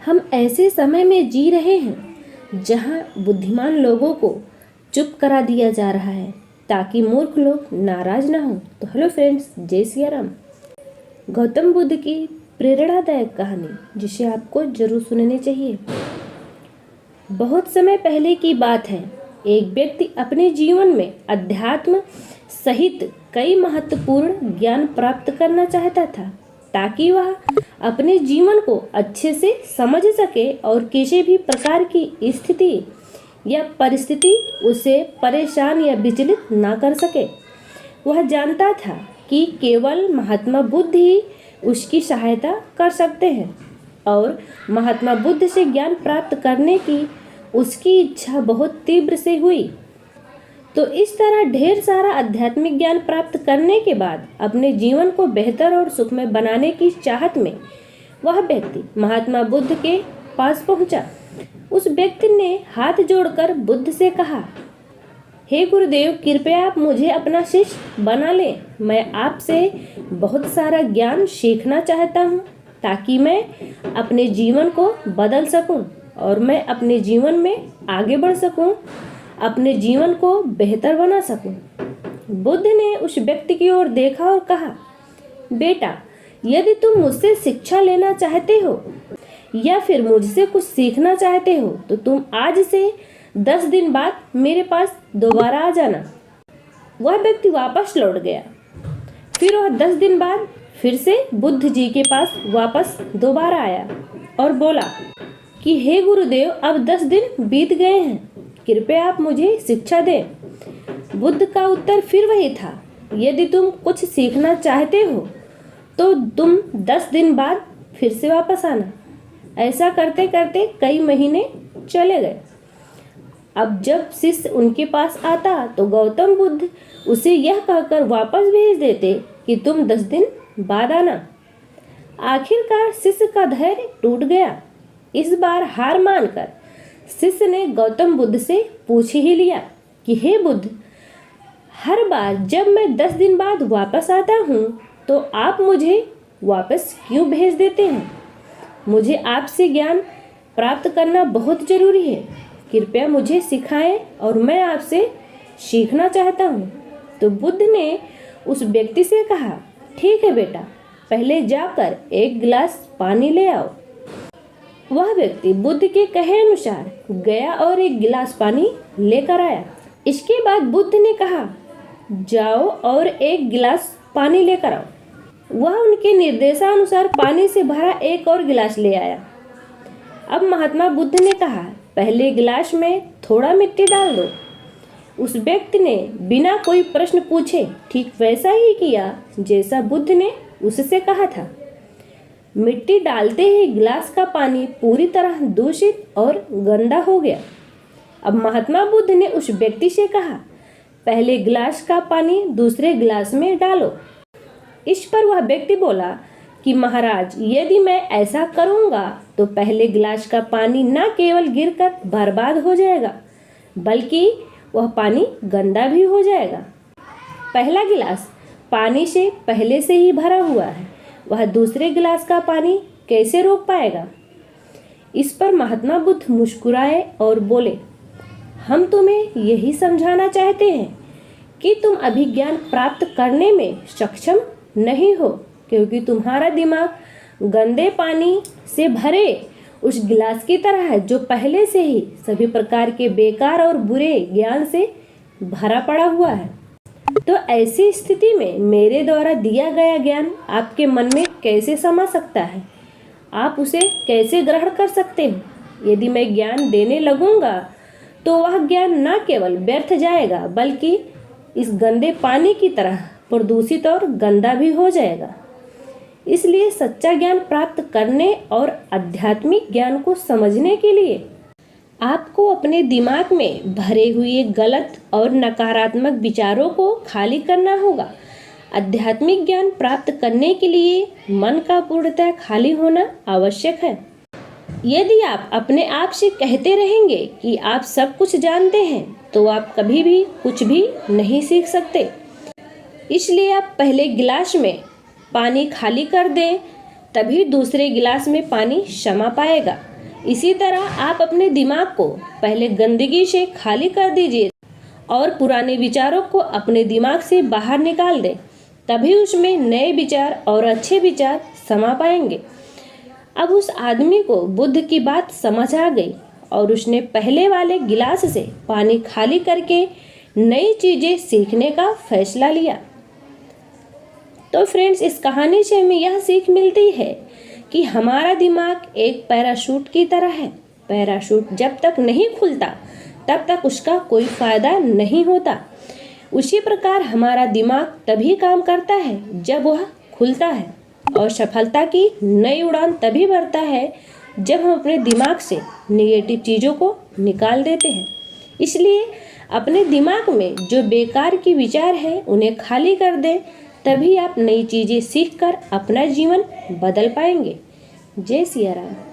हम ऐसे समय में जी रहे हैं जहां बुद्धिमान लोगों को चुप करा दिया जा रहा है ताकि मूर्ख लोग नाराज ना हो। तो हेलो फ्रेंड्स, जय सिया राम। गौतम बुद्ध की प्रेरणादायक कहानी जिसे आपको जरूर सुननी चाहिए। बहुत समय पहले की बात है, एक व्यक्ति अपने जीवन में अध्यात्म सहित कई महत्वपूर्ण ज्ञान प्राप्त करना चाहता था ताकि वह अपने जीवन को अच्छे से समझ सके और किसी भी प्रकार की स्थिति या परिस्थिति उसे परेशान या विचलित ना कर सके। वह जानता था कि केवल महात्मा बुद्ध ही उसकी सहायता कर सकते हैं और महात्मा बुद्ध से ज्ञान प्राप्त करने की उसकी इच्छा बहुत तीव्र से हुई। तो इस तरह ढेर सारा आध्यात्मिक ज्ञान प्राप्त करने के बाद अपने जीवन को बेहतर और सुखमय बनाने की चाहत में वह व्यक्ति महात्मा बुद्ध के पास पहुंचा। उस व्यक्ति ने हाथ जोड़कर बुद्ध से कहा, हे गुरुदेव, कृपया आप मुझे अपना शिष्य बना लें। मैं आपसे बहुत सारा ज्ञान सीखना चाहता हूँ ताकि मैं अपने जीवन को बदल सकूं और मैं अपने जीवन में आगे बढ़ सकूं, अपने जीवन को बेहतर बना सकूं। बुद्ध ने उस व्यक्ति की ओर देखा और कहा, बेटा, यदि तुम मुझसे शिक्षा लेना चाहते हो या फिर मुझसे कुछ सीखना चाहते हो तो तुम आज से 10 दिन बाद मेरे पास दोबारा आ जाना। वह व्यक्ति वापस लौट गया। फिर वह 10 दिन बाद फिर से बुद्ध जी के पास वापस दोबारा आया और बोला कि हे गुरुदेव, अब 10 दिन बीत गए हैं, कृपया आप मुझे शिक्षा दें। बुद्ध का उत्तर फिर वही था, यदि तुम कुछ सीखना चाहते हो तो तुम 10 दिन बाद फिर से वापस आना। ऐसा करते करते कई महीने चले गए। अब जब शिष्य उनके पास आता तो गौतम बुद्ध उसे यह कहकर वापस भेज देते कि तुम 10 दिन बाद आना। आखिरकार शिष्य का धैर्य टूट गया। इस बार हार मानकर शिष्य ने गौतम बुद्ध से पूछ ही लिया कि हे बुद्ध, हर बार जब मैं 10 दिन बाद वापस आता हूँ तो आप मुझे वापस क्यों भेज देते हैं? मुझे आपसे ज्ञान प्राप्त करना बहुत जरूरी है, कृपया मुझे सिखाएं और मैं आपसे सीखना चाहता हूँ। तो बुद्ध ने उस व्यक्ति से कहा, ठीक है बेटा, पहले जाकर एक गिलास पानी ले आओ। वह व्यक्ति बुद्ध के कहे अनुसार गया और एक गिलास पानी लेकर आया। इसके बाद बुद्ध ने कहा, जाओ और एक गिलास पानी लेकर आओ। वह उनके निर्देशानुसार पानी से भरा एक और गिलास ले आया। अब महात्मा बुद्ध ने कहा, पहले गिलास में थोड़ा मिट्टी डाल दो। उस व्यक्ति ने बिना कोई प्रश्न पूछे ठीक वैसा ही किया जैसा बुद्ध ने उससे कहा था। मिट्टी डालते ही गिलास का पानी पूरी तरह दूषित और गंदा हो गया। अब महात्मा बुद्ध ने उस व्यक्ति से कहा, पहले गिलास का पानी दूसरे गिलास में डालो। इस पर वह व्यक्ति बोला कि महाराज, यदि मैं ऐसा करूंगा तो पहले गिलास का पानी न केवल गिरकर बर्बाद हो जाएगा बल्कि वह पानी गंदा भी हो जाएगा। पहला गिलास पानी से पहले से ही भरा हुआ है, वह दूसरे गिलास का पानी कैसे रोक पाएगा? इस पर महात्मा बुद्ध मुस्कुराए और बोले, हम तुम्हें यही समझाना चाहते हैं कि तुम अभी ज्ञान प्राप्त करने में सक्षम नहीं हो क्योंकि तुम्हारा दिमाग गंदे पानी से भरे उस गिलास की तरह है जो पहले से ही सभी प्रकार के बेकार और बुरे ज्ञान से भरा पड़ा हुआ है। तो ऐसी स्थिति में मेरे द्वारा दिया गया ज्ञान आपके मन में कैसे समा सकता है? आप उसे कैसे ग्रहण कर सकते हैं? यदि मैं ज्ञान देने लगूंगा तो वह ज्ञान न केवल व्यर्थ जाएगा बल्कि इस गंदे पानी की तरह प्रदूषित और गंदा भी हो जाएगा। इसलिए सच्चा ज्ञान प्राप्त करने और आध्यात्मिक ज्ञान को समझने के लिए आपको अपने दिमाग में भरे हुए गलत और नकारात्मक विचारों को खाली करना होगा। आध्यात्मिक ज्ञान प्राप्त करने के लिए मन का पूर्णतः खाली होना आवश्यक है। यदि आप अपने आप से कहते रहेंगे कि आप सब कुछ जानते हैं तो आप कभी भी कुछ भी नहीं सीख सकते। इसलिए आप पहले गिलास में पानी खाली कर दें, तभी दूसरे गिलास में पानी समा पाएगा। इसी तरह आप अपने दिमाग को पहले गंदगी से खाली कर दीजिए और पुराने विचारों को अपने दिमाग से बाहर निकाल दें, तभी उसमें नए विचार और अच्छे विचार समा पाएंगे। अब उस आदमी को बुद्ध की बात समझ आ गई और उसने पहले वाले गिलास से पानी खाली करके नई चीजें सीखने का फैसला लिया। तो फ्रेंड्स, इस कहानी से हमें यह सीख मिलती है कि हमारा दिमाग एक पैराशूट की तरह है। पैराशूट जब तक नहीं खुलता तब तक उसका कोई फायदा नहीं होता। उसी प्रकार हमारा दिमाग तभी काम करता है जब वह खुलता है, और सफलता की नई उड़ान तभी भरता है जब हम अपने दिमाग से नेगेटिव चीज़ों को निकाल देते हैं। इसलिए अपने दिमाग में जो बेकार की विचार है उन्हें खाली कर दें, तभी आप नई चीज़ें सीखकर अपना जीवन बदल पाएंगे। जय सिया राम।